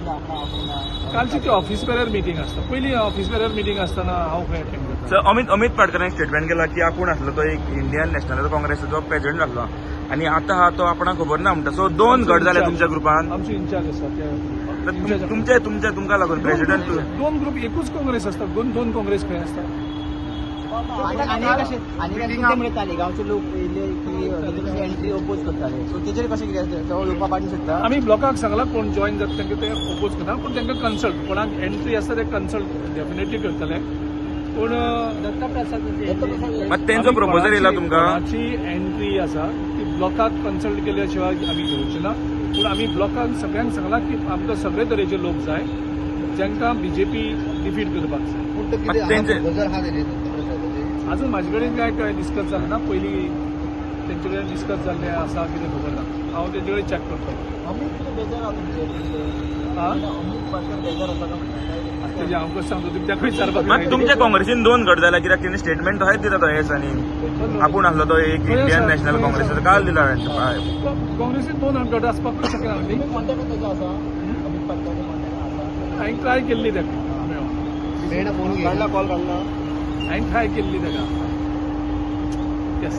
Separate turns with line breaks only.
कालची ती office बेरेर meeting आसता. पयलीं ऑफिस बेरेर मिटींग आसतना हांव खंय अटेंड करता.
सर अमित पाटकरान स्टेटमेंट केला की आपूण आसलो तो एक इंडियन नॅशनल काँग्रेसाचो प्रेसिडेंट आसलो आणि आता हा तो आपणाक खबर ना म्हणटा. सो दोन गट जाले तुमच्या ग्रुपान.
आमचे इंचार्ज आसा
तुमच्या लागून प्रेसिडेंट
दोन ग्रुप एकूच काँग्रेस आसता. दोन काँग्रेस खंय आसता.
आणि तालिगांवचे लोक येयले की एंट्री ओपोज करताले. सो तेजेर कशें कितें तो उलोवपा पाडूंक शकता.
आमी ब्लॉकाक सांगला कोण जॉईन जाता तांकां ते ओपोज करता. पूण तांकां कन्सल्ट कोणाक एंट्री आसता ते कन्सल्ट डेफिनेटली करतले. पूण
मात तेंचो प्रपोजल येयला तुमकां.
कोणाची एंट्री आसा ती ब्लॉकाक कन्सल्ट केल्या शिवाय आमी घेवची ना. पूण आमी ब्लॉकाक सगळ्यांक सांगला की आमकां सगळे तरेचे लोक जाय जांकां बीजेपी डिफीट करपाक जाय. अजून माझे कडेन काय डिस्कस जालें ना. पयलीं तेंचे कडेन डिस्कस जाल्लें आसा कितें खबर ना. हांव तेंचे कडेन चॅक करतलो. तेजे हांव कशें सांगता तुमी ताका विचारपाक.
मात तुमच्या काँग्रेसीन दोन गट जाल्या कित्याक तेणी स्टेटमेंट तशेंच दिता तो येस आनी आपूण आसलो तो एक इंडियन नॅशनल काँग्रेसाचो काल दिला.
काँग्रेसीन दोन गट आसपाक शकना न्ही. हांवें ट्राय केल्ली ताका
कॉल काडला.
हांवें ट्राय केल्ली ताका. येस.